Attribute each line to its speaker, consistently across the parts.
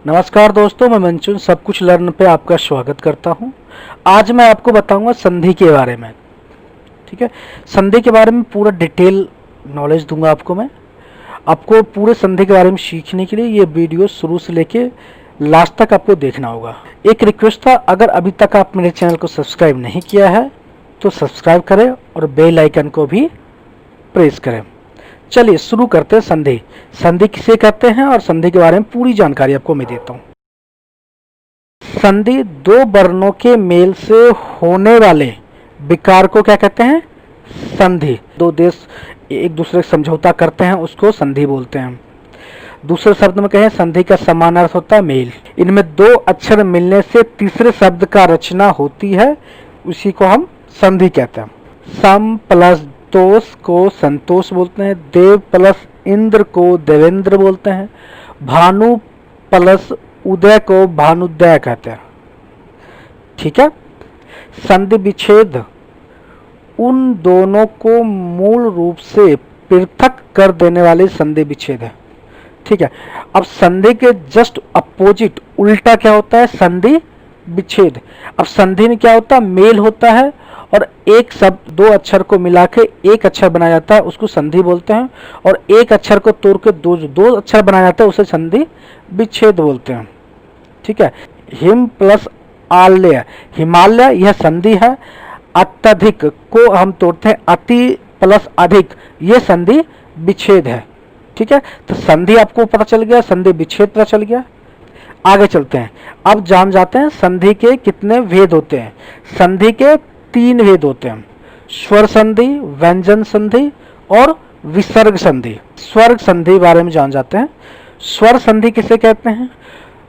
Speaker 1: नमस्कार दोस्तों, मैं मंचून सब कुछ लर्न पे आपका स्वागत करता हूं। आज मैं आपको बताऊंगा संधि के बारे में। ठीक है, संधि के बारे में पूरा डिटेल नॉलेज दूंगा आपको मैं। आपको पूरे संधि के बारे में सीखने के लिए ये वीडियो शुरू से लेके लास्ट तक आपको देखना होगा। एक रिक्वेस्ट था, अगर अभी तक आप मेरे चैनल को सब्सक्राइब नहीं किया है तो सब्सक्राइब करें और बेल आइकन को भी प्रेस करें। चलिए शुरू करते हैं। संधि किसे कहते हैं और संधि के बारे में पूरी जानकारी आपको मैं देता हूं। संधि दो वर्णों के मेल से होने वाले विकार को क्या कहते हैं? संधि। दो देश एक दूसरे से समझौता करते हैं, उसको संधि बोलते हैं। दूसरे शब्द में कहें, संधि का समान अर्थ होता है मेल। इनमें दो अक्षर मिलने से तीसरे शब्द का रचना होती है, उसी को हम संधि कहते हैं। सम प्लस तोष को संतोष बोलते हैं। देव प्लस इंद्र को देवेंद्र बोलते हैं। भानु प्लस उदय को भानुदय कहते हैं। ठीक है, संधि विच्छेद उन दोनों को मूल रूप से पृथक कर देने वाली संधि विच्छेद है। ठीक है, अब संधि के जस्ट अपोजिट उल्टा क्या होता है? संधि विच्छेद। अब संधि में क्या होता है? मेल होता है और एक शब्द दो अक्षर को मिला के एक अक्षर बनाया जाता है, उसको संधि बोलते हैं। और एक अक्षर को तोड़ के दो अक्षर बनाया जाता है, उसे संधि विच्छेद बोलते हैं। ठीक है, हिम प्लस आल्य, हिमालय, यह संधि है। अत्यधिक को हम तोड़ते हैं अति प्लस अधिक, यह संधि विच्छेद है। ठीक है, तो संधि आपको पता चल गया, संधि विच्छेद पता चल गया। आगे चलते हैं, अब जान जाते हैं संधि के कितने भेद होते हैं। संधि के तीन भेद होते हैं, स्वर संधि, व्यंजन संधि और विसर्ग संधि। स्वर संधि बारे में जान जाते हैं। स्वर संधि किसे कहते हैं?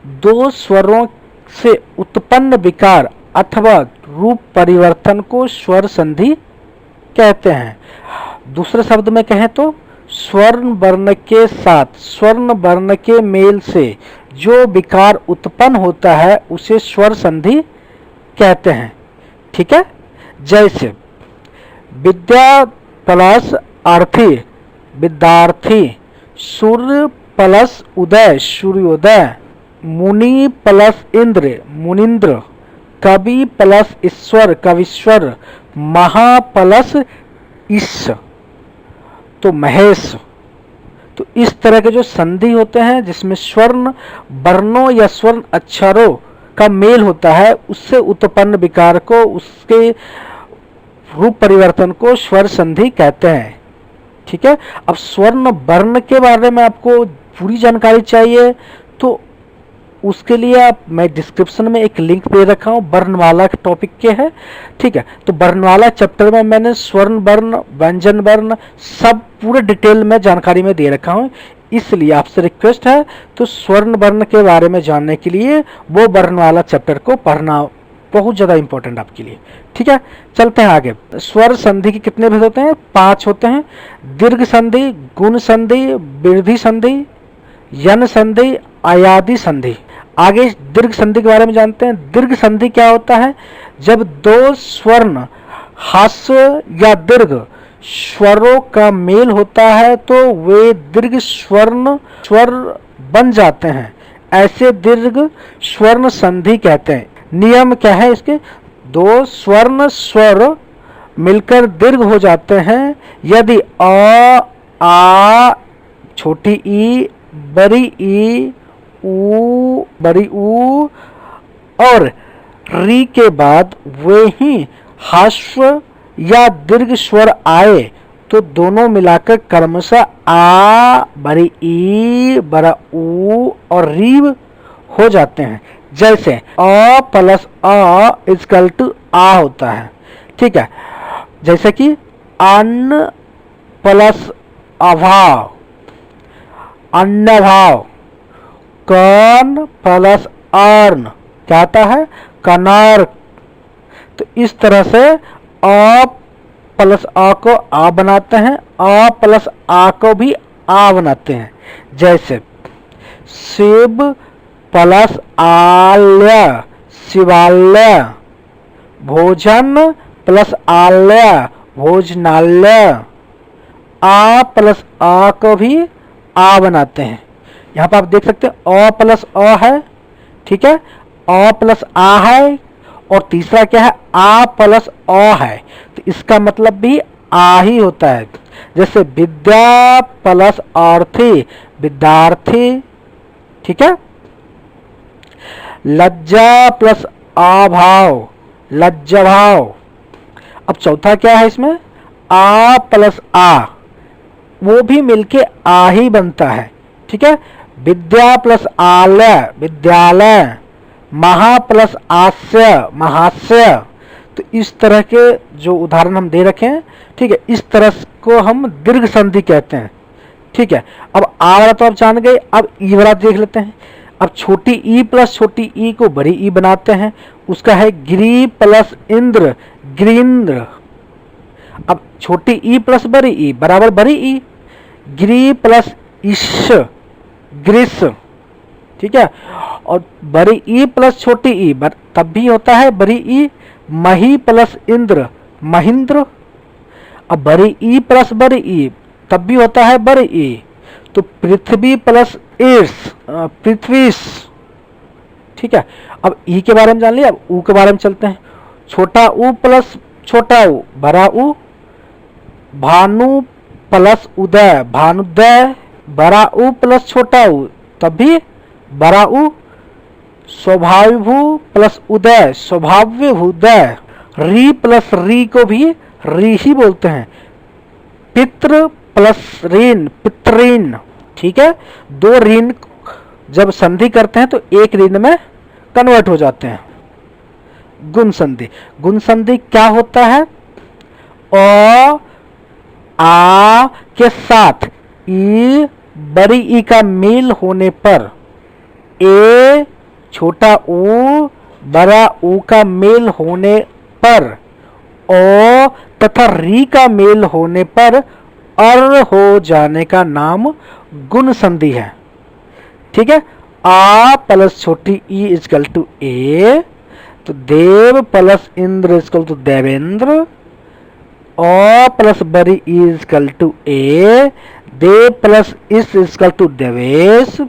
Speaker 1: दो स्वरों से उत्पन्न विकार अथवा रूप परिवर्तन को स्वर संधि कहते हैं। दूसरे शब्द में कहें तो स्वर्ण वर्ण के साथ स्वर्ण वर्ण के मेल से जो विकार उत्पन्न होता है उसे स्वर संधि कहते हैं। ठीक है, जैसे विद्या प्लस अर्थी विद्यार्थी, सूर्य प्लस उदय सूर्योदय, मुनि प्लस इंद्र मुनिंद्र, कवि प्लस ईश्वर कवीश्वर, महा प्लस ईश तो महेश। तो इस तरह के जो संधि होते हैं जिसमें स्वर्ण वर्णों या स्वर्ण अक्षरों का मेल होता है, उससे उत्पन्न विकार को, उसके रूप परिवर्तन को स्वर संधि कहते हैं। ठीक है, अब स्वर्ण वर्ण के बारे में आपको पूरी जानकारी चाहिए तो उसके लिए आप मैं डिस्क्रिप्शन में एक लिंक दे रखा हूँ, वर्णमाला के टॉपिक के है। ठीक है, तो वर्णमाला चैप्टर में मैंने स्वर्ण वर्ण व्यंजन वर्ण सब पूरे डिटेल में जानकारी में दे रखा हूँ, इसलिए आपसे रिक्वेस्ट है तो स्वर्ण वर्ण के बारे में जानने के लिए वो वर्णमाला चैप्टर को पढ़ना बहुत ज़्यादा इंपॉर्टेंट आपके लिए। ठीक है, चलते हैं आगे। स्वर संधि के कितने भेद होते हैं? 5 होते हैं। दीर्घ संधि, गुण संधि, वृद्धि संधि, यन संधि, अयादि संधि। आगे दीर्घ संधि के बारे में जानते हैं। दीर्घ संधि क्या होता है? जब दो स्वर्ण हास्य या दीर्घ स्वरों का मेल होता है तो वे दीर्घ स्वर बन जाते हैं, ऐसे दीर्घ स्वर्ण संधि कहते हैं। नियम क्या है इसके? दो स्वर्ण स्वर मिलकर दीर्घ हो जाते हैं यदि आ छोटी ई बड़ी ई ऊ बड़ी ऊ और री के बाद वे ही हाश्व या दीर्घ स्वर आए तो दोनों मिलाकर क्रमशः आ बड़ी ई बड़ा ऊ और री हो जाते हैं। जैसे अ प्लस अ इक्वल टू आ होता है। ठीक है, जैसे कि अन्न प्लस अभाव अन्न भाव, कर्ण प्लस अर्ण क्या आता है? कनार्क। तो इस तरह से अ प्लस आ को आ बनाते हैं, आ प्लस आ को भी आ बनाते हैं। जैसे शिव प्लस आल्य शिवालय, भोजन प्लस आल्य भोजनालय, आ प्लस आ को भी आ बनाते हैं। यहाँ पर आप देख सकते हैं अ प्लस अ है, ठीक है, अ प्लस आ है, और तीसरा क्या है, आ प्लस अ है, तो इसका मतलब भी आ ही होता है। जैसे विद्या प्लस अर्थी, विद्यार्थी, ठीक है। लज्जा प्लस अभाव, लज्जाभाव। अब चौथा क्या है इसमें, आ प्लस आ, वो भी मिलके आ ही बनता है, ठीक है। विद्या प्लस आलय, विद्यालय। महा प्लस आस्य, महास्य। तो इस तरह के जो उदाहरण हम दे रखे हैं, ठीक है, इस तरह को हम दीर्घ संधि कहते हैं, ठीक है। अब आ वाला तो आप जान गए, अब ई वाला देख लेते हैं। अब छोटी ई प्लस छोटी ई को बड़ी ई बनाते हैं, उसका है गिरी प्लस इंद्र, गिरीन्द्र। अब छोटी ई प्लस बड़ी ई बराबर बड़ी ई, गिरी प्लस ईश, ग्रीस, ठीक है। और बड़ी ई प्लस छोटी ई तब भी होता है बड़ी ई, मही प्लस इंद्र, महेंद्र। अब बड़ी ई प्लस बड़ी ई तब भी होता है बड़ी ई, तो पृथ्वी प्लस ईर्ष, पृथ्वीश, ठीक है। अब ई के बारे में जान लिया, अब ऊ के बारे में चलते हैं। छोटा ऊ प्लस छोटा ऊ बड़ा ऊ, भानु प्लस उदय, भानुदय। बड़ा ऊ प्लस छोटा ऊ तब भी बड़ा ऊ। स्वभावभू प्लस उदय, स्वभाव्य उदय। री प्लस री को भी री ही बोलते हैं। पितृ प्लस ऋण, पितृण, ठीक है। दो ऋण जब संधि करते हैं तो एक ऋण में कन्वर्ट हो जाते हैं। गुण संधि, गुण संधि क्या होता है, अ आ के साथ ई बड़ी ई का मेल होने पर, ए छोटा ऊ बड़ा ऊ का मेल होने पर, ओ तथा री का मेल होने पर अर हो जाने का नाम गुण संधि है, ठीक है। आ प्लस छोटी ई इजकल टू ए, तो देव प्लस इंद्र इजकल टू देवेंद्र। अ प्लस बड़ी ई इजकल टू ए, देव प्लस इस इजकल टू देवेश।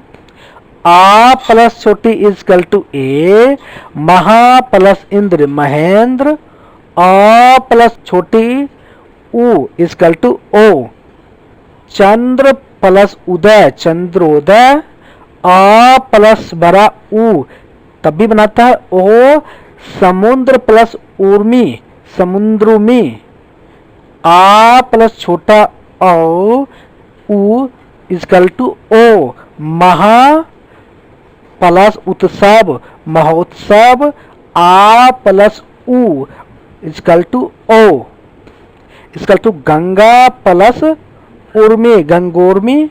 Speaker 1: आ प्लस छोटी इजकल टू ए, महा प्लस इंद्र महेंद्र। आ प्लस छोटी उ इजकल टू ओ, चंद्र प्लस उदय, चंद्रोदय। आ प्लस बड़ा उ तब भी बनाता है ओ, समुद्र प्लस उर्मी, समुद्रुमी। आ प्लस छोटा औ उ इजकल टू ओ, महा प्लस उत्सव, महोत्सव। आ प्लस उ इजकल टू ओ, इजकल टू गंगा प्लस उर्मी, गंगोर्मी।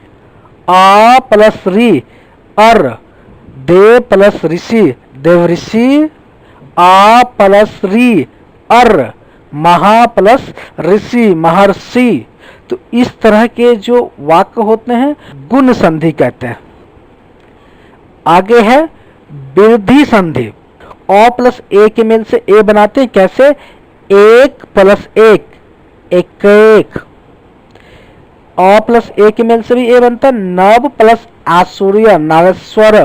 Speaker 1: आ प्लस री अर, देव प्लस ऋषि, देवऋषि। आ प्लस री अर, महा प्लस ऋषि, महर्षि। तो इस तरह के जो वाक्य होते हैं गुण संधि कहते हैं। आगे है वृद्धि संधि। अ प्लस ए के मेल से ए बनाते हैं, कैसे, एक प्लस एक, एक एक। अ प्लस ए के मेल से भी ए बनता है, नव प्लस आसूर्य, नागेश्वर।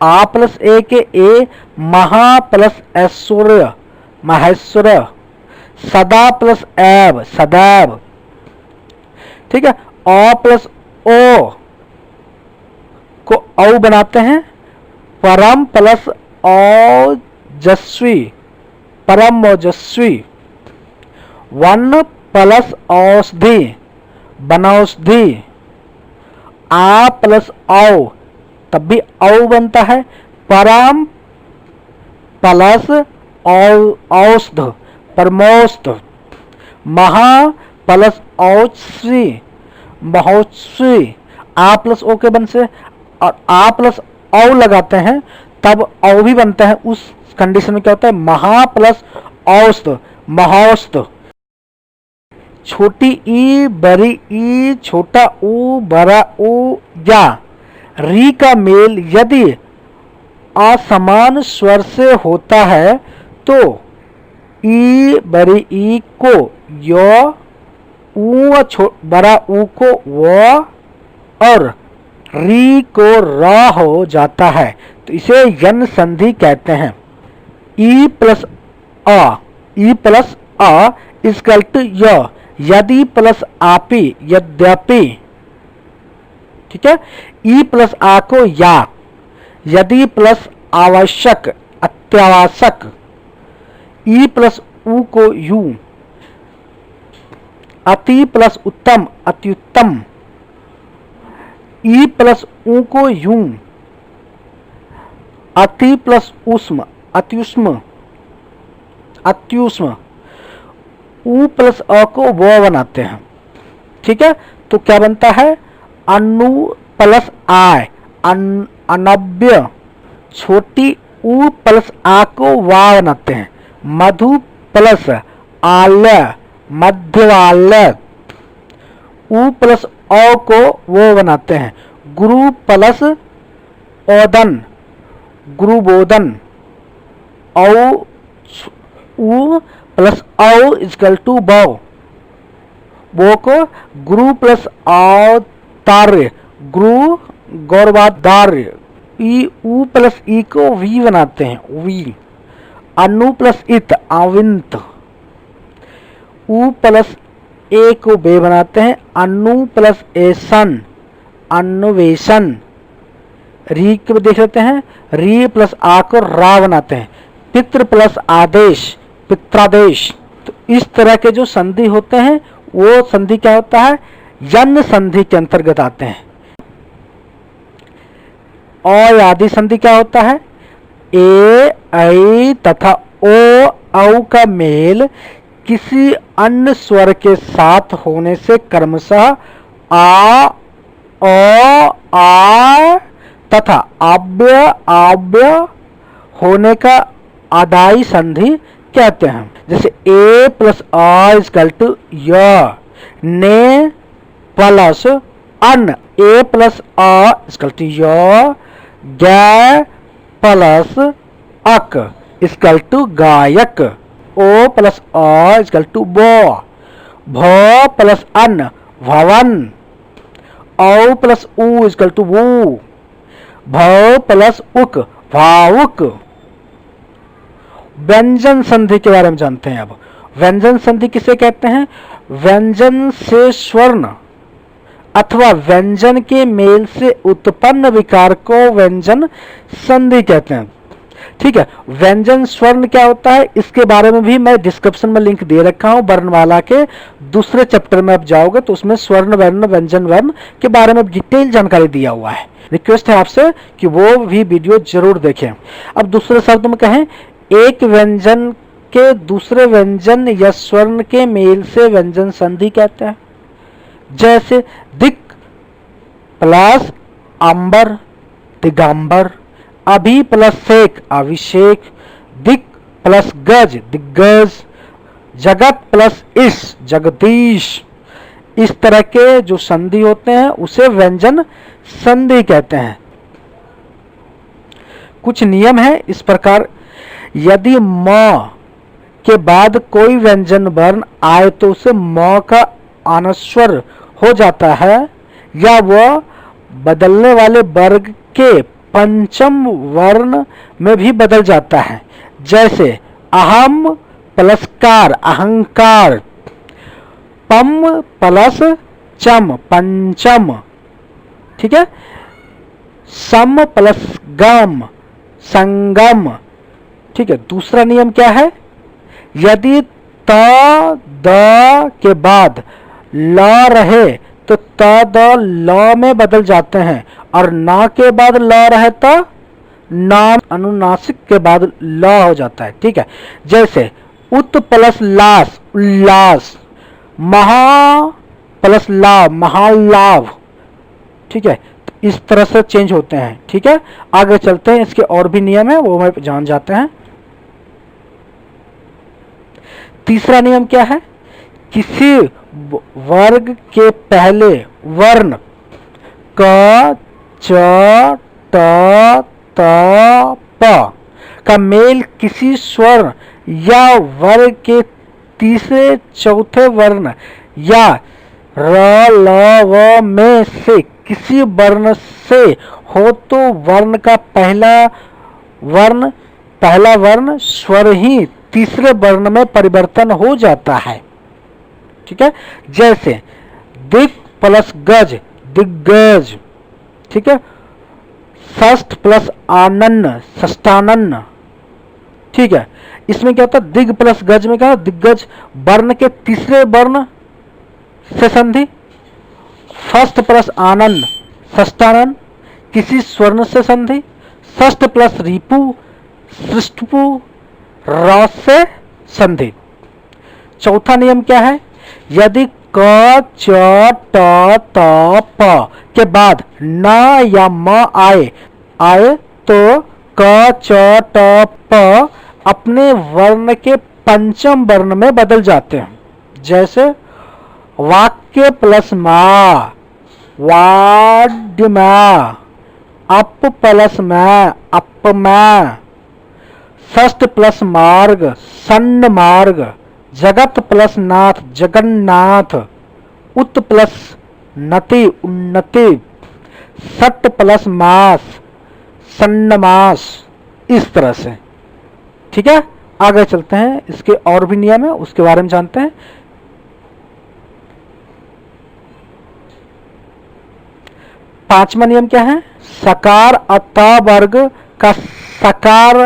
Speaker 1: आ प्लस ए के ए, महा प्लस ऐश्वर्य, महेश्वर। सदा प्लस एव, सदैव, ठीक है। अ प्लस ओ को औ बनाते हैं, परम प्लस ओजस्वी, परम ओजस्वी। वन प्लस औषधि, बनौषधि। आ प्लस औ तब भी औ बनता है, परम प्लस औषध, परमौषध। महा प्लस औषधि, महोत्सवी। आ प्लस ओ के बन से और आ प्लस औ लगाते हैं तब औ भी बनता है। उस कंडीशन में क्या होता है, महा प्लस औषध, महौषध। छोटी ई बड़ी ई, छोटा ऊ बड़ा ऊ, या री का मेल यदि असमान स्वर से होता है तो ई बड़ी ई को य, ऊ बड़ा ऊ को व, और री को र हो जाता है तो इसे यन संधि कहते हैं। ई प्लस अ इक्वल टू य, यदि प्लस आपी यद्यपि, ठीक है। ई प्लस आ को या, यदि प्लस आवश्यक अत्यावश्यक, ई प्लस उ को यू, अति प्लस उत्तम अत्युत्तम, ई प्लस उ को यूं, अति प्लस उष्म अत्युष्म अत्युष्म, उ प्लस अ को वो बनाते हैं, ठीक है। तो क्या बनता है, अनु प्लस आय अनव्य, छोटी उ प्लस आ को वा बनाते हैं। मधु प्लस आल्य मध्यवाल्य, उ प्लस औ को वो बनाते हैं। गुरु प्लस ओदन गुरुबोधन, औ उ प्लस औ इक्वल टू बौ, वो को गुरु प्लस औतार्य गुरु गौरवादार्य, ई उ प्लस ई को वी बनाते हैं वी। अनु प्लस इत आविंत, उ प्लस ए को बे बनाते हैं। अनु प्लस एसन अन्वेषण, री को देख लेते हैं, री प्लस आ को रा बनाते हैं। पितृ प्लस आदेश पित्रादेश। तो इस तरह के जो संधि होते हैं वो संधि क्या होता है, यन संधि के अंतर्गत आते हैं। और आदि संधि क्या होता है, ए ऐ तथा ओ औ का मेल किसी अन्य स्वर के साथ होने से क्रमशः आ ओ आ तथा आव्य आव्य होने का आदाई संधि कहते हैं। जैसे ए प्लस आ इक्वल टू य, ने प्लस अन, ए प्लस आ इक्वल टू य, ग प्लस अक इक्वल टू गायक, ओ प्लस आ इक्वल टू बो, भ प्लस अन भवन, औ प्लस उ इक्वल टू वो, भ प्लस उक भावुक। व्यंजन संधि के बारे में जानते हैं। अब व्यंजन संधि किसे कहते हैं, व्यंजन से स्वर्ण अथवा व्यंजन के मेल से उत्पन्न विकार को व्यंजन संधि कहते हैं, ठीक है। व्यंजन स्वर्ण क्या होता है इसके बारे में भी मैं डिस्क्रिप्शन में लिंक दे रखा हूं। वर्णमाला के दूसरे चैप्टर में आप जाओगे तो उसमें स्वर्ण वर्ण व्यंजन वर्ण के बारे में डिटेल जानकारी दिया हुआ है। रिक्वेस्ट है आपसे कि वो भी वीडियो जरूर देखें। अब दूसरे शब्द में कहें, एक व्यंजन के दूसरे व्यंजन या स्वर्ण के मेल से व्यंजन संधि कहते हैं। जैसे दिक प्लस अंबर दिगंबर, अभि प्लस शेख अभिषेक, दिक प्लस गज दिग्गज, जगत प्लस इस जगदीश। इस तरह के जो संधि होते हैं उसे व्यंजन संधि कहते हैं। कुछ नियम है इस प्रकार, यदि म के बाद कोई व्यंजन वर्ण आए तो उसे म का अनस्वर हो जाता है या वह बदलने वाले वर्ग के पंचम वर्ण में भी बदल जाता है। जैसे अहम प्लस कार अहंकार, पम प्लस चम पंचम, ठीक है। सम प्लस गम संगम, ठीक है। दूसरा नियम क्या है, यदि त द के बाद ल रहे तो त द ल में बदल जाते हैं और न के बाद ल रहे तो नाम अनुनासिक के बाद ल हो जाता है, ठीक है। जैसे उत प्लस लास उल्लास, महा प्लस लाभ महालाभ, ठीक है। तो इस तरह से चेंज होते हैं, ठीक है। आगे चलते हैं, इसके और भी नियम है वो हमें जान जाते हैं। तीसरा नियम क्या है, किसी वर्ग के पहले वर्ण क च ट त प का मेल किसी स्वर या वर्ग के तीसरे चौथे वर्ण या र ल व में से किसी वर्ण से हो तो वर्ण का पहला वर्ण स्वर ही तीसरे वर्ण में परिवर्तन हो जाता है। ठीक है, जैसे दिक प्लस गज दिग्गज। ठीक है, षष्ठ प्लस आनन्न षष्ठानन्न। ठीक है, इसमें क्या होता है, दिग प्लस गज में क्या, दिग्गज वर्ण के तीसरे वर्ण से संधि। षष्ठ प्लस आनंद षष्ठानंद किसी स्वर्ण से संधि। षष्ठ प्लस रिपु सृष्टपु र से संधि। चौथा नियम क्या है, यदि क च ट त प के बाद न या म आए तो क च ट प अपने वर्ण के पंचम वर्ण में बदल जाते हैं। जैसे वाक्य प्लस मा वाड्यमा, अप प्लस मैं अपमा, षष्ठ प्लस मार्ग सन्न मार्ग, जगत प्लस नाथ जगन्नाथ, उत प्लस नति उन्नति, सट प्लस मास सन्नमास। इस तरह से। ठीक है, आगे चलते हैं, इसके और भी नियम है उसके बारे में जानते हैं। पांचवा नियम क्या है, सकार अत वर्ग का सकार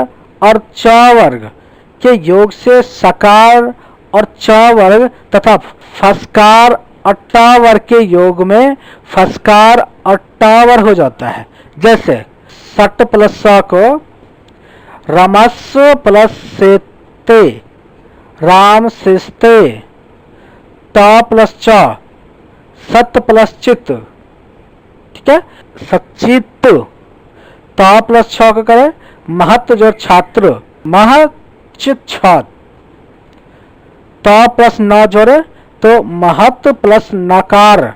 Speaker 1: और च वर्ग के योग से सकार और च वर्ग तथा फसकार अट्टा वर्ग के योग में फसकार अट्टा वर्ग हो जाता है। जैसे सट प्लस स को रमस्व प्लस सेते राम सेस्ते, ट प्लस च सत प्लस चित। ठीक है, सचित। ता प्लस छ का करें महत्व जो छात्र महचित छात्र। ता प्लस न जोड़े तो महत्व प्लस नकार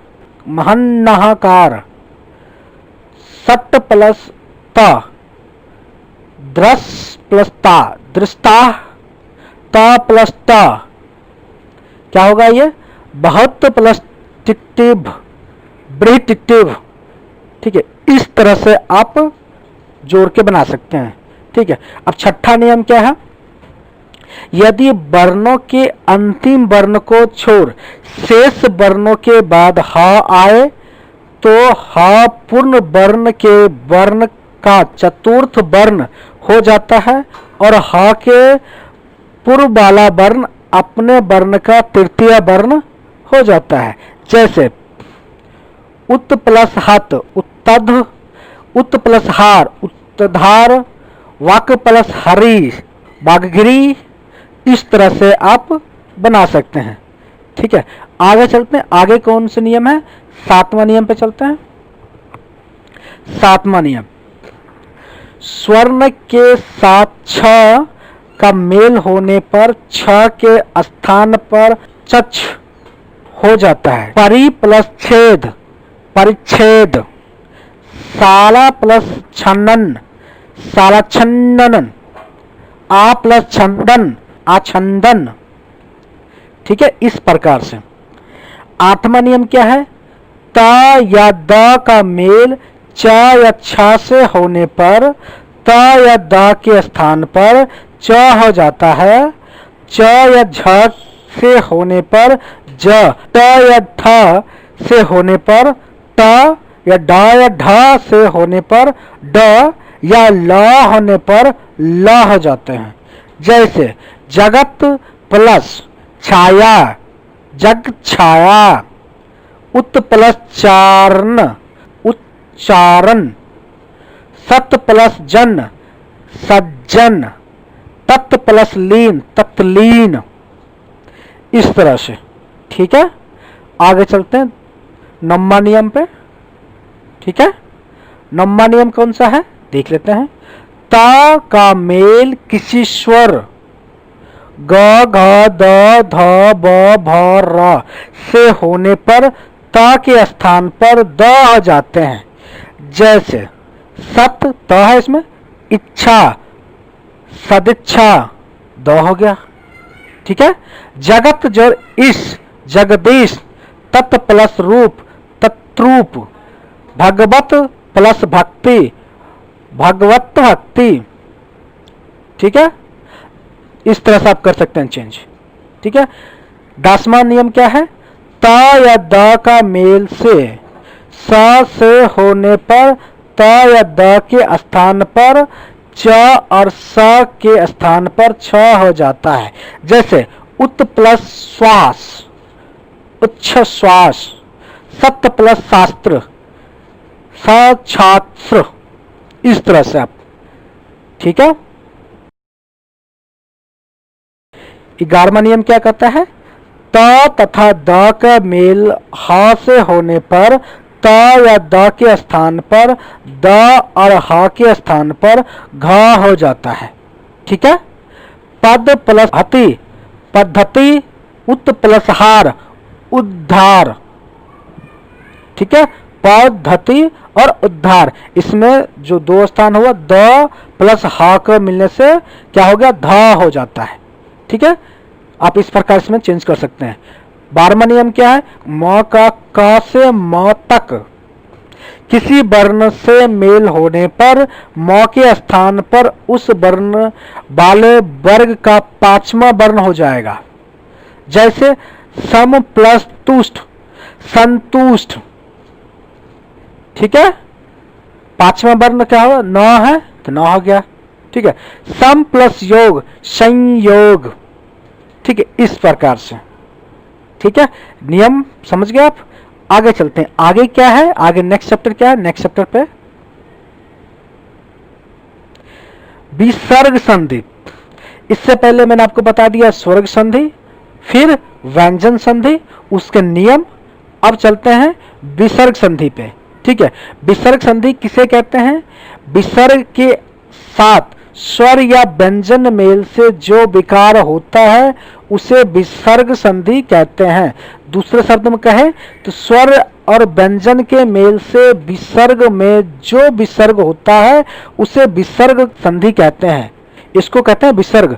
Speaker 1: महन्नकार। सट प्लस ता द्रस प्लस ता दृष्टा। ता प्लस ता क्या होगा, ये बहुत प्लस टिक्टिव ब्रिटिव। ठीक है, इस तरह से आप जोड़ के बना सकते हैं। ठीक है, अब छठा नियम क्या है, यदि वर्णों के अंतिम वर्ण को छोड़ शेष वर्णों के बाद ह आए तो ह पूर्ण वर्ण के वर्ण का चतुर्थ वर्ण हो जाता है और ह के पूर्व वाला वर्ण अपने वर्ण का तृतीय वर्ण हो जाता है। जैसे उत प्लस हत उत्तध, उत प्लस हार उत्तधार, वाक प्लस हरी बाघगिरी। इस तरह से आप बना सकते हैं। ठीक है, आगे चलते हैं। आगे कौन से नियम है, सातवां नियम पे चलते हैं। सातवां नियम, स्वर्ण के साथ छ का मेल होने पर छ के स्थान पर चछ हो जाता है। परि प्लस छेद परिच्छेद, साला प्लस छन्नन साला छन्नन, आ प्लस छंदन आछंदन। ठीक है, इस प्रकार से। आठवां नियम क्या है, ता या द का मेल च या छ से होने पर ता या द के स्थान पर च हो जाता है। च या झ से होने पर ज, ट या ठ से होने पर ट, या ड या ढ से होने पर ड, या ल होने पर ल हो जाते हैं। जैसे जगत प्लस छाया जग छाया, उत प्लस चारण उच्चारण, सत प्लस जन सज्जन, तत् प्लस लीन तत्लीन। इस तरह से। ठीक है, आगे चलते हैं नौवां नियम पे। ठीक है, नौवां नियम कौन सा है देख लेते हैं। ता का मेल किसी स्वर ग घ द ध ब भ र से होने पर ता के स्थान पर द आ जाते हैं। जैसे सत त है इसमें, इच्छा सदिच्छा द हो गया। ठीक है, जगत जड़ इस जगदीश, तत् प्लस रूप तत्रूप, भगवत प्लस भक्ति, भगवत भक्ति। ठीक है, इस तरह से आप कर सकते हैं चेंज। ठीक है, 10वां नियम क्या है? त या द का मेल से से होने पर त या द के स्थान पर च और स के स्थान पर छ हो जाता है। जैसे उत प्लस श्वास, उच्छ्वास। सत्य प्लस शास्त्र, सछात्र। इस तरह से आप। ठीक है, 11वां नियम क्या कहता है? त तथा द का मेल ह से होने पर त या द के स्थान पर द और ह के स्थान पर घ हो जाता है। ठीक है, पद प्लस हति, पद्धति। उत प्लस हार, उद्धार। ठीक है, पद्धति और उद्धार, इसमें जो दो स्थान हुआ द प्लस ह को मिलने से क्या हो गया? ध हो जाता है। ठीक है, आप इस प्रकार इसमें चेंज कर सकते हैं। 12वां नियम क्या है? म का क से म तक किसी वर्ण से मेल होने पर म के स्थान पर उस वर्ण वाले वर्ग का 5वां वर्ण हो जाएगा। जैसे सम प्लस तुष्ट, संतुष्ट। ठीक है, 5वां वर्ण क्या हो? न है तो न हो गया। ठीक है, सम प्लस योग, संयोग। ठीक है, इस प्रकार से। ठीक है, नियम समझ गए आप? आगे चलते हैं। आगे क्या है? आगे नेक्स्ट चैप्टर क्या है? नेक्स्ट चैप्टर पे विसर्ग संधि। इससे पहले मैंने आपको बता दिया स्वर्ग संधि, फिर व्यंजन संधि, उसके नियम। अब चलते हैं विसर्ग संधि पे। ठीक है, विसर्ग संधि किसे कहते हैं? विसर्ग के साथ स्वर या व्यंजन मेल से जो विकार होता है उसे विसर्ग संधि कहते हैं। दूसरे शब्द में कहें तो स्वर और व्यंजन के मेल से विसर्ग में जो विसर्ग होता है उसे विसर्ग संधि कहते हैं। इसको कहते हैं विसर्ग।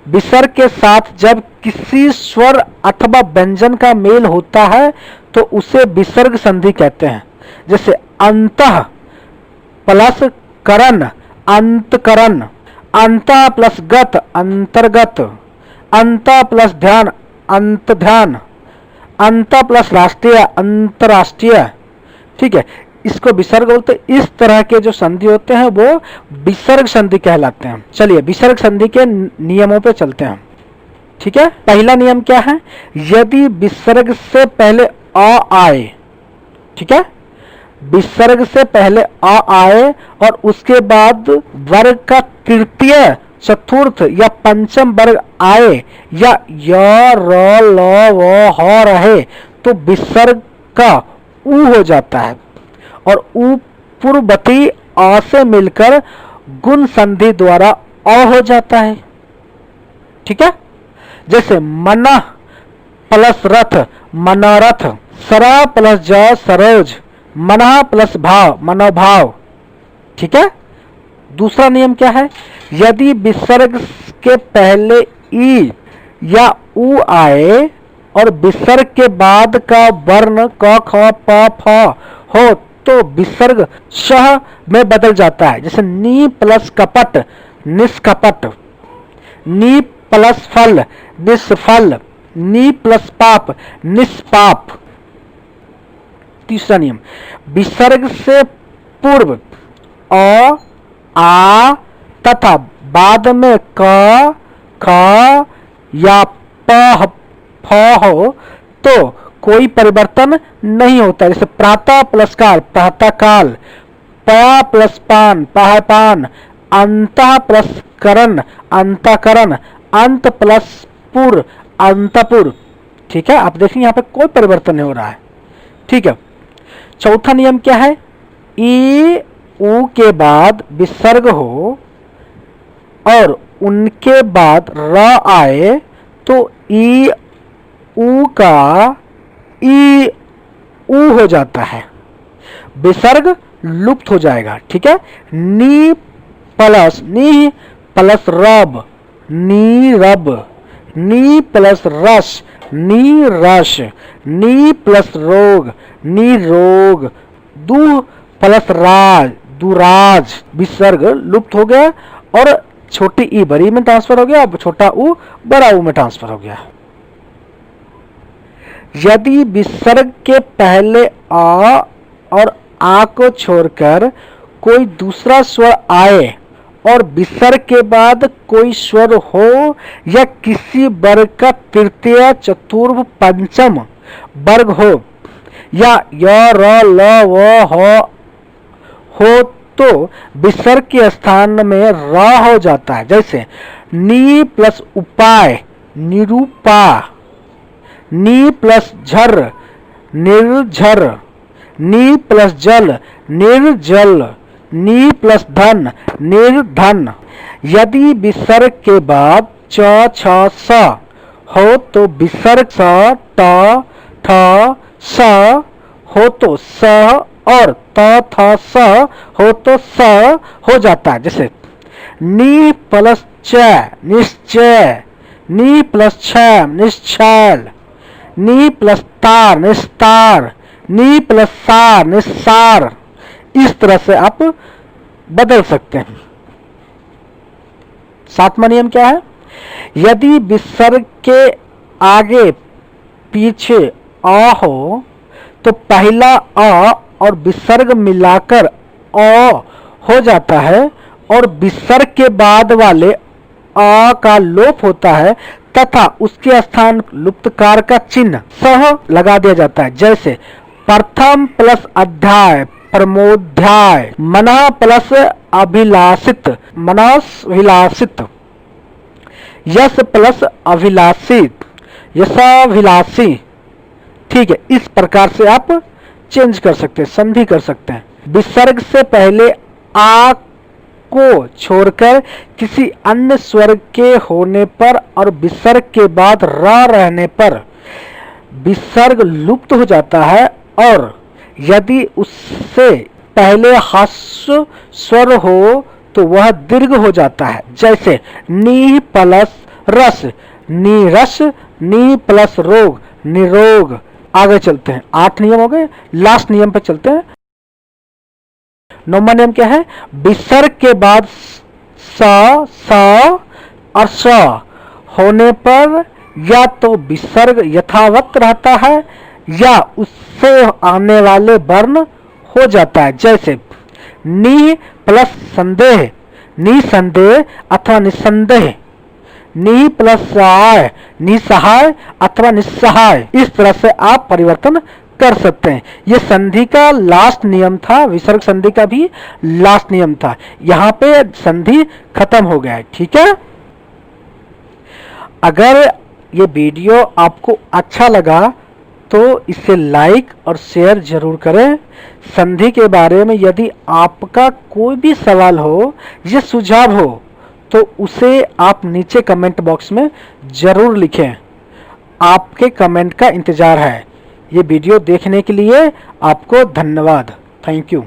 Speaker 1: विसर्ग के साथ जब किसी स्वर अथवा व्यंजन का मेल होता है तो उसे विसर्ग संधि कहते हैं। जैसे अंतः प्लस करण, अंतकरण। अंतः प्लस गत, अंतर्गत। अंतः प्लस ध्यान, अंत ध्यान। अंतः प्लस राष्ट्रीय, अंतरराष्ट्रीय। ठीक है, इसको विसर्ग बोलते हैं। इस तरह के जो संधि होते हैं वो विसर्ग संधि कहलाते हैं। चलिए विसर्ग संधि के नियमों पे चलते हैं। ठीक है, पहला नियम क्या है? यदि विसर्ग से पहले अ आए, ठीक है, विसर्ग से पहले अ आए और उसके बाद वर्ग का तृतीय, चतुर्थ या पंचम वर्ग आए या य र ल व ह रहे तो विसर्ग का उ हो जाता है और उ पूर्ववर्ती अ से मिलकर गुण संधि द्वारा अ हो जाता है। ठीक है, जैसे मनः प्लस रथ, मनोरथ। सरा प्लस ज, सरोज। मनः प्लस भाव, मनोभाव। ठीक है, दूसरा नियम क्या है? यदि विसर्ग के पहले ई या उ आए और विसर्ग के बाद का वर्ण क ख प फ हो तो विसर्ग श में बदल जाता है। जैसे नी प्लस कपट, निष्कपट। नी प्लस फल, निष्फल। नी प्लस पाप, निष्पाप। तीसरा नियम, विसर्ग से पूर्व अ, आ तथा बाद में क, ख या प, फ हो तो कोई परिवर्तन नहीं होता। जैसे प्रातः प्लस काल, प्रातः काल। पया प्लस पान, पान। अंतः प्लस करण, अंतःकरण। अंत प्लस पुर, अंतपुर। ठीक है, आप देखेंगे यहाँ पे कोई परिवर्तन नहीं हो रहा है। ठीक है, चौथा नियम क्या है? ई उ के बाद विसर्ग हो और उनके बाद र आए तो ई उ का ई उ हो जाता है, विसर्ग लुप्त हो जाएगा। ठीक है, नी प्लस रब, नी रब। नी प्लस रस, नी रस। नी प्लस रोग, नी रोग। दू प्लस राज, दुराज, विसर्ग लुप्त हो गया और छोटी ई बड़ी में ट्रांसफर हो गया, अब छोटा ऊ बड़ा ऊ में ट्रांसफर हो गया। यदि विसर्ग के पहले आ और आ को छोड़कर कोई दूसरा स्वर आए और विसर्ग के बाद कोई स्वर हो या किसी वर्ग का तृतीय, चतुर्थ, पंचम वर्ग हो या य, र, ल, व हो तो विसर्ग के स्थान में र हो जाता है। जैसे नी प्लस उपाय, निरूपा, नी प्लस झर, निर्झर, नी प्लस जल, निर्जल, नी प्लस धन, निर्धन। यदि विसर्ग के बाद च, छ, स हो तो विसर्ग स, ट, ठ, स हो तो स और त, थ, स हो तो स हो जाता है। जैसे नी प्लस च, निश्चय, नी प्लस छ, निश्चल, नी प्लस तार, निस्तार, नी प्लस सार, निस्सार। इस तरह से आप बदल सकते हैं। सातवां नियम क्या है? यदि विसर्ग के आगे पीछे अ हो तो पहला अ और विसर्ग मिलाकर अ हो जाता है और विसर्ग के बाद वाले अ का लोप होता है तथा उसके स्थान लुप्तकार का चिन्ह सह लगा दिया जाता है। जैसे प्रथम प्लस अध्याय, प्रमोध्याय, मनः प्लस अभिलाषित, मनसभिलाषित, यश प्लस अभिलाषित, यशाभिलाषी। ठीक है, इस प्रकार से आप चेंज कर सकते हैं, संधि कर सकते हैं। विसर्ग से पहले आ को छोड़कर किसी अन्य स्वर के होने पर और विसर्ग के बाद र रहने पर विसर्ग लुप्त हो जाता है और यदि उससे पहले ह्रस्व स्वर हो तो वह दीर्घ हो जाता है। जैसे नी प्लस रस, नीरस, नी प्लस रोग, निरोग। आगे चलते हैं, 8 नियम हो गए, लास्ट नियम पे चलते हैं। 9वां नियम क्या है? विसर्ग के बाद स, स और स होने पर या तो विसर्ग यथावत रहता है या उससे आने वाले वर्ण हो जाता है। जैसे नी प्लस संदेह, निसंदेह अथवा निसंदेह, नी प्लस सहाय, निसहाय अथवा निस्सहाय। इस तरह से आप परिवर्तन कर सकते हैं। ये संधि का लास्ट नियम था, विसर्ग संधि का भी लास्ट नियम था। यहाँ पे संधि खत्म हो गया है। ठीक है, अगर ये वीडियो आपको अच्छा लगा तो इसे लाइक और शेयर जरूर करें। संधि के बारे में यदि आपका कोई भी सवाल हो या सुझाव हो तो उसे आप नीचे कमेंट बॉक्स में जरूर लिखें। आपके कमेंट का इंतजार है। ये वीडियो देखने के लिए आपको धन्यवाद। Thank you.